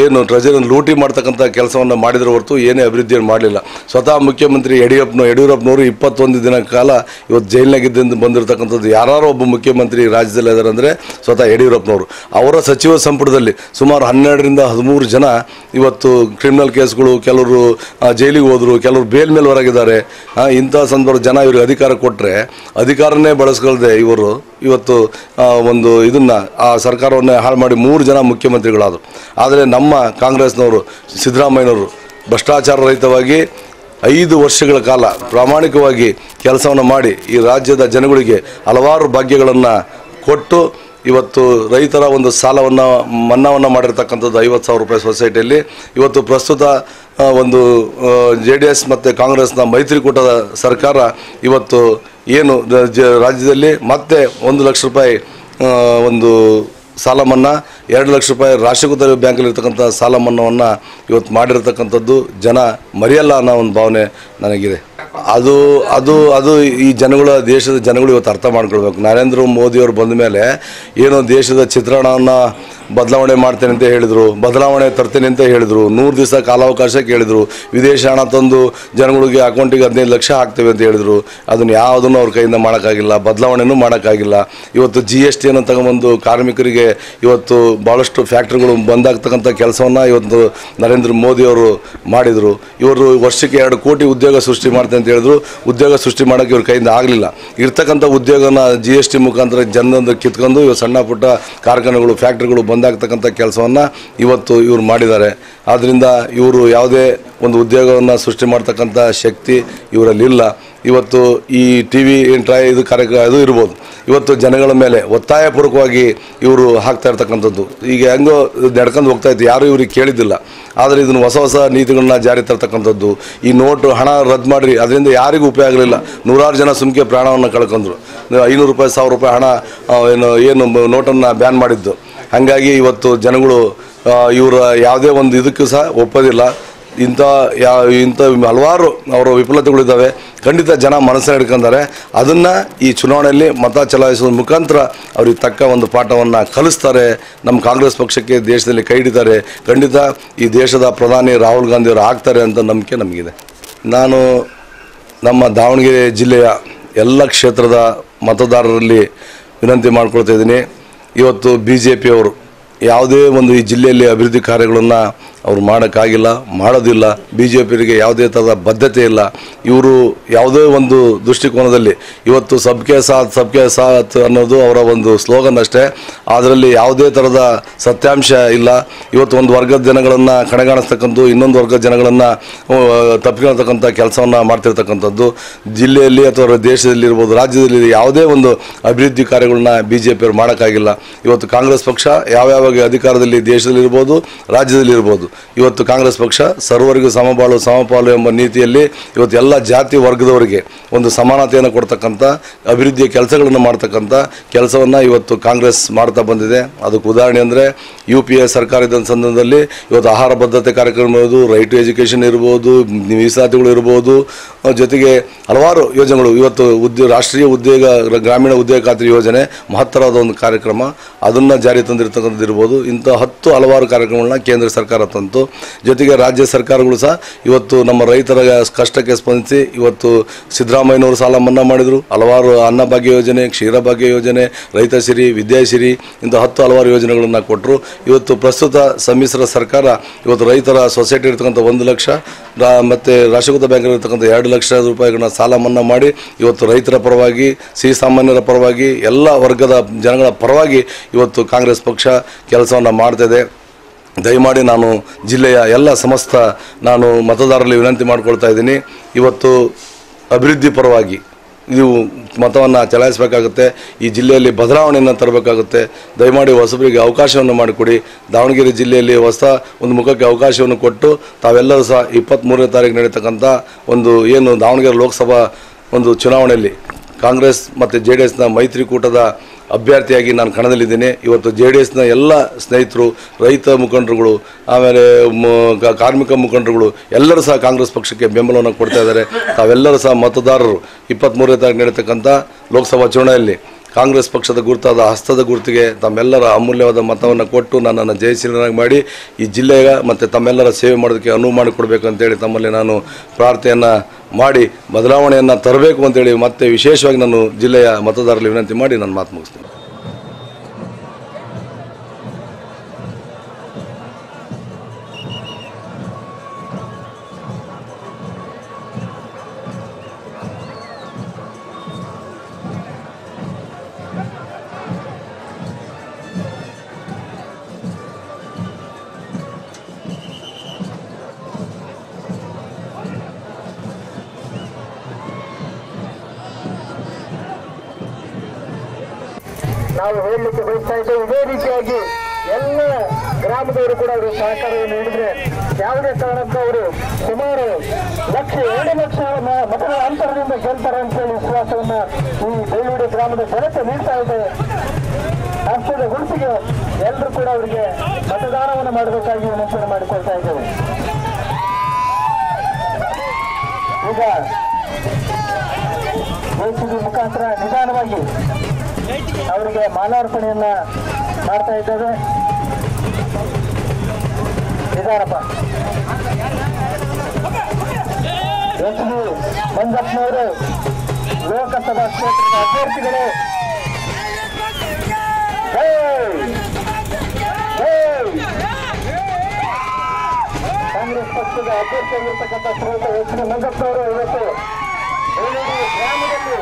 ಏನು ಟ್ರೆಜರಿಯನ್ನು ಲೂಟಿ ಮಾಡ್ತಕ್ಕಂಥ ಕೆಲಸವನ್ನು ಮಾಡಿದ್ರ ಹೊರತು ಏನೇ ಅಭಿವೃದ್ಧಿಯನ್ನು ಮಾಡಲಿಲ್ಲ. ಸ್ವತಃ ಮುಖ್ಯಮಂತ್ರಿ ಯಡಿಯೂರಪ್ಪನವರು 21 ದಿನ ಕಾಲ ಇವತ್ತು ಜೈಲಿನಾಗಿದ್ದರಿಂದ ಬಂದಿರತಕ್ಕಂಥದ್ದು ಯಾರು ಒಬ್ಬ ಮುಖ್ಯಮಂತ್ರಿ ರಾಜ್ಯದಲ್ಲಿ ಇದ್ದಾರೆ ಅಂದರೆ ಸ್ವತಃ ಯಡಿಯೂರಪ್ಪನವರು. ಅವರ ಸಚಿವ ಸಂಪುಟದಲ್ಲಿ ಸುಮಾರು 12ರಿಂದ 13 ಜನ ಇವತ್ತು ಕ್ರಿಮಿನಲ್ ಕೇಸ್ಗಳು, ಕೆಲವರು ಜೈಲಿಗೆ ಹೋದರು, ಕೆಲವರು ಬೇಲ್ ಮೇಲೆ ಹೊರಗಿದ್ದಾರೆ. ಇಂಥ ಸಂದರ್ಭ ಜನ ಇವ್ರಿಗೆ ಅಧಿಕಾರ ಕೊಟ್ಟರೆ ಅಧಿಕಾರನೇ ಬಳಸ್ಕೊಳ್ದೆ ಇವರು ಇವತ್ತು ಒಂದು ಇದನ್ನು ಆ ಸರ್ಕಾರವನ್ನೇ ಹಾಳು ಮಾಡಿ 3 ಜನ ಮುಖ್ಯಮಂತ್ರಿಗಳಾದರು. ಆದರೆ ನಮ್ಮ ಕಾಂಗ್ರೆಸ್ನವರು ಸಿದ್ದರಾಮಯ್ಯನವರು ಭ್ರಷ್ಟಾಚಾರ ರಹಿತವಾಗಿ 5 ವರ್ಷಗಳ ಕಾಲ ಪ್ರಾಮಾಣಿಕವಾಗಿ ಕೆಲಸವನ್ನು ಮಾಡಿ ಈ ರಾಜ್ಯದ ಜನಗಳಿಗೆ ಹಲವಾರು ಭಾಗ್ಯಗಳನ್ನು ಕೊಟ್ಟು ಇವತ್ತು ರೈತರ ಒಂದು ಸಾಲವನ್ನು ಮನ್ನಾವನ್ನು ಮಾಡಿರ್ತಕ್ಕಂಥದ್ದು 50,000 ರೂಪಾಯಿ ಸೊಸೈಟಿಯಲ್ಲಿ. ಇವತ್ತು ಪ್ರಸ್ತುತ ಒಂದು JDS ಮತ್ತು ಕಾಂಗ್ರೆಸ್ನ ಮೈತ್ರಿಕೂಟದ ಸರ್ಕಾರ ಇವತ್ತು ಏನು ರಾಜ್ಯದಲ್ಲಿ ಮತ್ತೆ 1 ಲಕ್ಷ ರೂಪಾಯಿ ಒಂದು ಸಾಲ ಮನ್ನಾ, 2 ಲಕ್ಷ ರೂಪಾಯಿ ರಾಷ್ಟ್ರೀಕೃತ ಬ್ಯಾಂಕಲ್ಲಿರ್ತಕ್ಕಂಥ ಸಾಲ ಮನ್ನಾವನ್ನು ಇವತ್ತು ಮಾಡಿರ್ತಕ್ಕಂಥದ್ದು ಜನ ಮರೆಯಲ್ಲ ಅನ್ನೋ ಒಂದು ಭಾವನೆ ನನಗಿದೆ. ಅದು ಅದು ಅದು ಈ ದೇಶದ ಜನಗಳು ಇವತ್ತು ಅರ್ಥ ಮಾಡ್ಕೊಳ್ಬೇಕು. ನರೇಂದ್ರ ಮೋದಿಯವರು ಬಂದ ಮೇಲೆ ಏನೋ ದೇಶದ ಚಿತ್ರಣವನ್ನು ಬದಲಾವಣೆ ಮಾಡ್ತೇನೆ ಅಂತ ಹೇಳಿದರು, ಬದಲಾವಣೆ ತರ್ತೇನೆ ಅಂತ ಹೇಳಿದರು, 100 ದಿವಸ ಕಾಲಾವಕಾಶ ಕೇಳಿದರು, ವಿದೇಶ ಹಣ ತಂದು ಜನಗಳಿಗೆ ಅಕೌಂಟಿಗೆ 15 ಲಕ್ಷ ಹಾಕ್ತೇವೆ ಅಂತ ಹೇಳಿದರು. ಅದನ್ನು ಯಾವುದನ್ನು ಅವ್ರ ಕೈಯಿಂದ ಮಾಡೋಕ್ಕಾಗಿಲ್ಲ, ಬದಲಾವಣೆಯೂ ಮಾಡೋಕ್ಕಾಗಿಲ್ಲ. ಇವತ್ತು GSTಯನ್ನು ತಗೊಂಬಂದು ಕಾರ್ಮಿಕರಿಗೆ ಇವತ್ತು ಭಾಳಷ್ಟು ಫ್ಯಾಕ್ಟ್ರಿಗಳು ಬಂದಾಗ್ತಕ್ಕಂಥ ಕೆಲಸವನ್ನು ಇವತ್ತು ನರೇಂದ್ರ ಮೋದಿಯವರು ಮಾಡಿದರು. ಇವರು ವರ್ಷಕ್ಕೆ 2 ಕೋಟಿ ಉದ್ಯೋಗ ಸೃಷ್ಟಿ ಮಾಡ್ತೇನೆ ಅಂತ ಹೇಳಿದ್ರು. ಉದ್ಯೋಗ ಸೃಷ್ಟಿ ಮಾಡೋಕ್ಕೆ ಇವ್ರ ಕೈಯಿಂದ ಆಗಲಿಲ್ಲ. ಇರ್ತಕ್ಕಂಥ ಉದ್ಯೋಗನ GST ಮುಖಾಂತರ ಜನರಿಂದ ಕಿತ್ಕೊಂಡು ಇವರು ಸಣ್ಣ ಪುಟ್ಟ ಕಾರ್ಖಾನೆಗಳು, ಫ್ಯಾಕ್ಟ್ರಿಗಳು ಬಂದಾಗ್ತಕ್ಕಂಥ ಕೆಲಸವನ್ನು ಇವತ್ತು ಇವರು ಮಾಡಿದ್ದಾರೆ. ಆದ್ದರಿಂದ ಇವರು ಯಾವುದೇ ಒಂದು ಉದ್ಯೋಗವನ್ನು ಸೃಷ್ಟಿ ಮಾಡ್ತಕ್ಕಂಥ ಶಕ್ತಿ ಇವರಲ್ಲಿಲ್ಲ. ಇವತ್ತು ಈ TV ಇದು ಕಾರ್ಯಕ್ರಮ ಅದು ಇರ್ಬೋದು. ಇವತ್ತು ಜನಗಳ ಮೇಲೆ ಒತ್ತಾಯಪೂರ್ವಕವಾಗಿ ಇವರು ಹಾಕ್ತಾ ಇರ್ತಕ್ಕಂಥದ್ದು ಈಗ ಹೆಂಗೋ ನಡ್ಕೊಂಡು ಹೋಗ್ತಾ ಇತ್ತು, ಯಾರೂ ಇವ್ರಿಗೆ ಕೇಳಿದ್ದಿಲ್ಲ. ಆದರೆ ಇದನ್ನು ಹೊಸ ನೀತಿಗಳನ್ನ ಜಾರಿ ತರ್ತಕ್ಕಂಥದ್ದು, ಈ ನೋಟು ಹಣ ರದ್ದು ಮಾಡಿರಿ, ಅದರಿಂದ ಯಾರಿಗೂ ಉಪಯೋಗ ಆಗಲಿಲ್ಲ. 100 ಜನ ಸುಮ್ಕೆ ಪ್ರಾಣವನ್ನು ಕಳ್ಕೊಂಡ್ರು. 500 ರೂಪಾಯಿ 1000 ರೂಪಾಯಿ ಹಣ ಏನು ನೋಟನ್ನು ಬ್ಯಾನ್ ಮಾಡಿದ್ದು. ಹಾಗಾಗಿ ಇವತ್ತು ಜನಗಳು ಇವರ ಯಾವುದೇ ಒಂದು ಇದಕ್ಕೂ ಸಹ ಒಪ್ಪೋದಿಲ್ಲ. ಇಂಥ ಹಲವಾರು ಅವರ ವಿಫಲತೆಗಳಿದ್ದಾವೆ. ಖಂಡಿತ ಜನ ಮನಸ್ಸನ್ನು ಹಿಡ್ಕೊಂಡಾರೆ. ಅದನ್ನು ಈ ಚುನಾವಣೆಯಲ್ಲಿ ಮತ ಚಲಾಯಿಸುವ ಮುಖಾಂತರ ಅವ್ರಿಗೆ ತಕ್ಕ ಒಂದು ಪಾಠವನ್ನು ಕಲಿಸ್ತಾರೆ. ನಮ್ಮ ಕಾಂಗ್ರೆಸ್ ಪಕ್ಷಕ್ಕೆ ದೇಶದಲ್ಲಿ ಕೈ ಹಿಡಿತಾರೆ. ಖಂಡಿತ ಈ ದೇಶದ ಪ್ರಧಾನಿ ರಾಹುಲ್ ಗಾಂಧಿಯವರು ಆಗ್ತಾರೆ ಅಂತ ನಂಬಿಕೆ ನಮಗಿದೆ. ನಾನು ನಮ್ಮ ದಾವಣಗೆರೆ ಜಿಲ್ಲೆಯ ಎಲ್ಲ ಕ್ಷೇತ್ರದ ಮತದಾರರಲ್ಲಿ ವಿನಂತಿ ಮಾಡ್ಕೊಳ್ತಾ ಇದ್ದೀನಿ. ಇವತ್ತು BJPಯವರು ಯಾವುದೇ ಒಂದು ಈ ಜಿಲ್ಲೆಯಲ್ಲಿ ಅಭಿವೃದ್ಧಿ ಕಾರ್ಯಗಳನ್ನು ಅವರು ಮಾಡೋಕ್ಕಾಗಿಲ್ಲ, ಮಾಡೋದಿಲ್ಲ. BJPಯವರಿಗೆ ಯಾವುದೇ ಥರದ ಬದ್ಧತೆ ಇಲ್ಲ. ಇವರು ಯಾವುದೇ ಒಂದು ದೃಷ್ಟಿಕೋನದಲ್ಲಿ ಇವತ್ತು ಸಬ್ಕೆ ಸಾಥ್ ಅನ್ನೋದು ಅವರ ಒಂದು ಸ್ಲೋಗನ್ ಅಷ್ಟೇ. ಅದರಲ್ಲಿ ಯಾವುದೇ ಥರದ ಸತ್ಯಾಂಶ ಇಲ್ಲ. ಇವತ್ತು ಒಂದು ವರ್ಗದ ಜನಗಳನ್ನು ಕಡೆಗಾಣಿಸ್ತಕ್ಕಂಥ, ಇನ್ನೊಂದು ವರ್ಗದ ಜನಗಳನ್ನು ತಪ್ಪಿಕೊಳ್ತಕ್ಕಂಥ ಕೆಲಸವನ್ನು ಮಾಡ್ತಿರ್ತಕ್ಕಂಥದ್ದು. ಜಿಲ್ಲೆಯಲ್ಲಿ ಅಥವಾ ದೇಶದಲ್ಲಿ ಇರ್ಬೋದು, ರಾಜ್ಯದಲ್ಲಿ ಯಾವುದೇ ಒಂದು ಅಭಿವೃದ್ಧಿ ಕಾರ್ಯಗಳನ್ನ BJPಯವರು ಮಾಡೋಕ್ಕಾಗಿಲ್ಲ. ಇವತ್ತು ಕಾಂಗ್ರೆಸ್ ಪಕ್ಷ ಯಾವ್ಯಾವ ಅಧಿಕಾರದಲ್ಲಿ ದೇಶದಲ್ಲಿರ್ಬೋದು, ರಾಜ್ಯದಲ್ಲಿರ್ಬೋದು, ಇವತ್ತು ಕಾಂಗ್ರೆಸ್ ಪಕ್ಷ ಸರ್ವರಿಗೂ ಸಮಬಾಳು ಸಮಪಾಲು ಎಂಬ ನೀತಿಯಲ್ಲಿ ಇವತ್ತು ಎಲ್ಲ ಜಾತಿ ವರ್ಗದವರಿಗೆ ಒಂದು ಸಮಾನತೆಯನ್ನು ಕೊಡ್ತಕ್ಕಂಥ ಅಭಿವೃದ್ಧಿಯ ಕೆಲಸಗಳನ್ನು ಮಾಡ್ತಕ್ಕಂಥ ಕೆಲಸವನ್ನು ಇವತ್ತು ಕಾಂಗ್ರೆಸ್ ಮಾಡ್ತಾ ಬಂದಿದೆ. ಅದಕ್ಕೆ ಉದಾಹರಣೆ ಅಂದರೆ UPA ಸರ್ಕಾರ ಇದ್ದ ಸಂದರ್ಭದಲ್ಲಿ ಇವತ್ತು ಆಹಾರ ಭದ್ರತೆ ಕಾರ್ಯಕ್ರಮ ಇರ್ಬೋದು, ರೈಟ್ ಟು ಎಜುಕೇಷನ್ ಇರ್ಬೋದು, ಮೀಸಲಾತಿಗಳು ಇರ್ಬೋದು, ಜೊತೆಗೆ ಹಲವಾರು ಯೋಜನೆಗಳು. ಇವತ್ತು ರಾಷ್ಟ್ರೀಯ ಉದ್ಯೋಗ ಗ್ರಾಮೀಣ ಉದ್ಯೋಗ ಖಾತ್ರಿ ಯೋಜನೆ ಮಹತ್ತರವಾದ ಒಂದು ಕಾರ್ಯಕ್ರಮ, ಅದನ್ನು ಜಾರಿ ತಂದಿರತಕ್ಕಂಥದ್ದು ಇರ್ಬೋದು. ಇಂಥ 10 ಹಲವಾರು ಕಾರ್ಯಕ್ರಮಗಳನ್ನ ಕೇಂದ್ರ ಸರ್ಕಾರ ತಂತು. ಜೊತೆಗೆ ರಾಜ್ಯ ಸರ್ಕಾರಗಳು ಸಹ ಇವತ್ತು ನಮ್ಮ ರೈತರ ಕಷ್ಟಕ್ಕೆ ಸ್ಪಂದಿಸಿ ಇವತ್ತು ಸಿದ್ದರಾಮಯ್ಯನವರು ಸಾಲ ಮನ್ನಾ ಮಾಡಿದರು. ಹಲವಾರು ಅನ್ನಭಾಗ್ಯ ಯೋಜನೆ, ಕ್ಷೀರಭಾಗ್ಯ ಯೋಜನೆ, ರೈತ ಸಿರಿ, ವಿದ್ಯಾಸಿರಿ, ಇಂಥ 10 ಹಲವಾರು ಯೋಜನೆಗಳನ್ನು ಕೊಟ್ಟರು. ಇವತ್ತು ಪ್ರಸ್ತುತ ಸಮ್ಮಿಶ್ರ ಸರ್ಕಾರ ಇವತ್ತು ರೈತರ ಸೊಸೈಟಿ ಇರ್ತಕ್ಕಂಥ 1 ಲಕ್ಷ ಮತ್ತು ರಾಷ್ಟ್ರೀಕೃತ ಬ್ಯಾಂಕಲ್ಲಿ ಇರ್ತಕ್ಕಂಥ 2 ಲಕ್ಷ ರೂಪಾಯಿಗಳನ್ನ ಸಾಲ ಮನ್ನಾ ಮಾಡಿ ಇವತ್ತು ರೈತರ ಪರವಾಗಿ, ಸಾಮಾನ್ಯರ ಪರವಾಗಿ, ಎಲ್ಲ ವರ್ಗದ ಜನಗಳ ಪರವಾಗಿ ಇವತ್ತು ಕಾಂಗ್ರೆಸ್ ಪಕ್ಷ ಕೆಲಸವನ್ನು ಮಾಡ್ತಾಯಿದೆ. ದಯಮಾಡಿ ನಾನು ಜಿಲ್ಲೆಯ ಎಲ್ಲ ಸಮಸ್ತ ನಾನು ಮತದಾರರಲ್ಲಿ ವಿನಂತಿ ಮಾಡ್ಕೊಳ್ತಾ ಇದ್ದೀನಿ. ಇವತ್ತು ಅಭಿವೃದ್ಧಿ ಪರವಾಗಿ ನೀವು ಮತವನ್ನು ಚಲಾಯಿಸಬೇಕಾಗುತ್ತೆ. ಈ ಜಿಲ್ಲೆಯಲ್ಲಿ ಬದಲಾವಣೆಯನ್ನು ತರಬೇಕಾಗುತ್ತೆ. ದಯಮಾಡಿ ಹೊಸಬರಿಗೆ ಅವಕಾಶವನ್ನು ಮಾಡಿಕೊಡಿ. ದಾವಣಗೆರೆ ಜಿಲ್ಲೆಯಲ್ಲಿ ಹೊಸ ಒಂದು ಮುಖಕ್ಕೆ ಅವಕಾಶವನ್ನು ಕೊಟ್ಟು ತಾವೆಲ್ಲರೂ ಸಹ 23ನೇ ತಾರೀಕು ನಡೀತಕ್ಕಂಥ ಒಂದು ಏನು ದಾವಣಗೆರೆ ಲೋಕಸಭಾ ಒಂದು ಚುನಾವಣೆಯಲ್ಲಿ ಕಾಂಗ್ರೆಸ್ ಮತ್ತು JDSನ ಮೈತ್ರಿಕೂಟದ ಅಭ್ಯರ್ಥಿಯಾಗಿ ನಾನು ಕಣದಲ್ಲಿದ್ದೀನಿ. ಇವತ್ತು JDSನ ಎಲ್ಲ ಸ್ನೇಹಿತರು, ರೈತ ಮುಖಂಡರುಗಳು, ಆಮೇಲೆ ಕಾರ್ಮಿಕ ಮುಖಂಡರುಗಳು ಎಲ್ಲರೂ ಸಹ ಕಾಂಗ್ರೆಸ್ ಪಕ್ಷಕ್ಕೆ ಬೆಂಬಲವನ್ನು ಕೊಡ್ತಾ ಇದ್ದಾರೆ. ತಾವೆಲ್ಲರೂ ಸಹ ಮತದಾರರು 23ನೇ ತಾರೀಕು ನಡೀತಕ್ಕಂಥ ಲೋಕಸಭಾ ಚುನಾವಣೆಯಲ್ಲಿ ಕಾಂಗ್ರೆಸ್ ಪಕ್ಷದ ಗುರುತಾದ ಹಸ್ತದ ಗುರುತಿಗೆ ತಮ್ಮೆಲ್ಲರ ಅಮೂಲ್ಯವಾದ ಮತವನ್ನು ಕೊಟ್ಟು ನನ್ನನ್ನು ಜಯಶೀಲನಾಗಿ ಮಾಡಿ ಈ ಜಿಲ್ಲೆಯ ಮತ್ತು ತಮ್ಮೆಲ್ಲರ ಸೇವೆ ಮಾಡೋದಕ್ಕೆ ಅನುವು ಮಾಡಿಕೊಡ್ಬೇಕು ಅಂತೇಳಿ ತಮ್ಮಲ್ಲಿ ನಾನು ಪ್ರಾರ್ಥನೆಯನ್ನು ಮಾಡಿ ಬದಲಾವಣೆಯನ್ನು ತರಬೇಕು ಅಂತೇಳಿ ಮತ್ತೆ ವಿಶೇಷವಾಗಿ ನಾನು ಜಿಲ್ಲೆಯ ಮತದಾರರಲ್ಲಿ ವಿನಂತಿ ಮಾಡಿ ನಾನು ಮಾತು ಮುಗಿಸ್ತೀನಿ. ನಾವು ಹೇಳಲಿಕ್ಕೆ ಬಯಸ್ತಾ ಇದ್ದೇವೆ, ಇದೇ ರೀತಿಯಾಗಿ ಎಲ್ಲ ಗ್ರಾಮದವರು ಕೂಡ ಅವರು ಸಹಕಾರವನ್ನು ನೀಡಿದ್ರೆ ಯಾವುದೇ ಕಾರಣಕ್ಕೂ ಅವರು ಸುಮಾರು 1.2 ಲಕ್ಷ ಮತಗಳ ಅಂತರದಿಂದ ಗೆಲ್ತಾರೆ ಅಂತೇಳಿ ವಿಶ್ವಾಸವನ್ನ ಈ ಬೇಲೂರು ಗ್ರಾಮದ ಜನತೆ ನೀಡ್ತಾ ಇದೆ. ಹಸ್ತದ ಗುರುತಿಗೆ ಎಲ್ಲರೂ ಕೂಡ ಅವರಿಗೆ ಮತದಾನವನ್ನು ಮಾಡಬೇಕಾಗಿ ವಿನಂತಿಯನ್ನು ಮಾಡಿಕೊಳ್ತಾ ಇದ್ದೇವೆ. ಈಗ JCB ಮುಖಾಂತರ ನಿಧಾನವಾಗಿ ಅವರಿಗೆ ಮಾಲಾರ್ಪಣೆಯನ್ನ ಮಾಡ್ತಾ ಇದ್ದೇವೆ. ನಿಧಾನಪ್ಪ. JCB ಮಂಜಪ್ಪನವರು ಲೋಕಸಭಾ ಕ್ಷೇತ್ರದ ಅಭ್ಯರ್ಥಿಗಳು. ಕಾಂಗ್ರೆಸ್ ಪಕ್ಷದ ಅಭ್ಯರ್ಥಿಯಾಗಿರ್ತಕ್ಕಂಥ ಶ್ರೀಯುತ JCB ಮಂಜಪ್ಪನವರು ಇವತ್ತು ಗ್ರಾಮದಲ್ಲಿ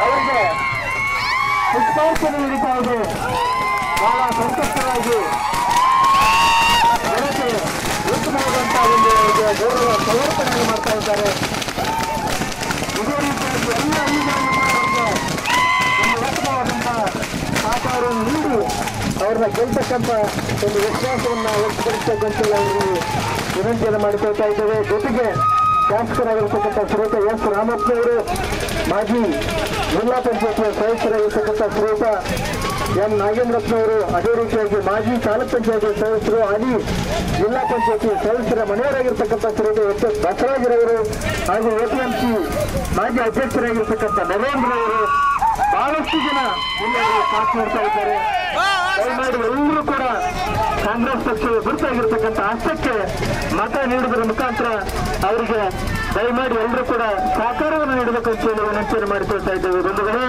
ಅವರಿಗೆ ಪುಷ್ಪಾರ್ಚನೆ ನೀಡುತ್ತಾ ಇದೆ. ಬಹಳ ಸಂತೃಪ್ತರಾಗಿ ಜನತೆ ಉತ್ತಮವಾದಂತಹ ಒಂದು ಗೌರವ ಸಮರ್ಪಣೆ ಮಾಡ್ತಾ ಇದ್ದಾರೆ. ಇದೇ ರೀತಿಯಾಗಿ ಎಲ್ಲ ಹಳ್ಳಿಗಳನ್ನು ಕೂಡ ಒಂದು ಉತ್ತಮವಾದಂತಹ ಸಹಕಾರವನ್ನು ನೀಡಿ ಅವ್ರನ್ನ ಗೆಲ್ತಕ್ಕಂಥ ಒಂದು ವಿಶ್ವಾಸವನ್ನು ವ್ಯಕ್ತಪಡಿಸಬೇಕಂತ ಅವರಿಗೆ ವಿನಂತಿಯನ್ನು ಮಾಡಿಕೊಳ್ತಾ ಇದ್ದೇವೆ. ಜೊತೆಗೆ ಶಾಸಕರಾಗಿರ್ತಕ್ಕಂಥ ಶ್ರೀಯುತ S. ರಾಮಪ್ಪನವರು, ಮಾಜಿ ಜಿಲ್ಲಾ ಪಂಚಾಯತ್ ಸದಸ್ಯರಾಗಿರ್ತಕ್ಕಂಥ ಶ್ರೀಯುತ M. ನಾಗೇಂದ್ರಪ್ಪನವರು, ಅದೇ ರೀತಿಯಾಗಿ ಮಾಜಿ ತಾಲೂಕ್ ಪಂಚಾಯತ್ ಸದಸ್ಯರು, ಹಾಲಿ ಜಿಲ್ಲಾ ಪಂಚಾಯತ್ ಸದಸ್ಯರ ಮನೆಯವರಾಗಿರ್ತಕ್ಕಂಥ ಶ್ರೀಯುತ S. ಬಸವರಾಜರವರು, ಹಾಗೂ APMC ಮಾಜಿ ಅಧ್ಯಕ್ಷರಾಗಿರ್ತಕ್ಕಂಥ ನರೇಂದ್ರ ಅವರು, ಬಹಳಷ್ಟು ಜನ ಇಲ್ಲಿ ಸಾಥ್ ಮಾಡ್ತಾ ಇದ್ದಾರೆ. ದಯಮಾಡಿ ಎಲ್ಲರೂ ಕೂಡ ಕಾಂಗ್ರೆಸ್ ಪಕ್ಷದ ಗುರುತಾಗಿರ್ತಕ್ಕಂಥ ಹಸ್ತಕ್ಕೆ ಮತ ನೀಡುವುದರ ಮುಖಾಂತರ ಅವರಿಗೆ ದಯಮಾಡಿ ಎಲ್ಲರೂ ಕೂಡ ಸಹಕಾರವನ್ನು ನೀಡಬೇಕು ಅಂತ ಹೇಳಿ ವಿನಂತಿಯನ್ನು ಮಾಡಿಕೊಳ್ತಾ ಇದ್ದೇವೆ ಬಂಧುಗಳೇ.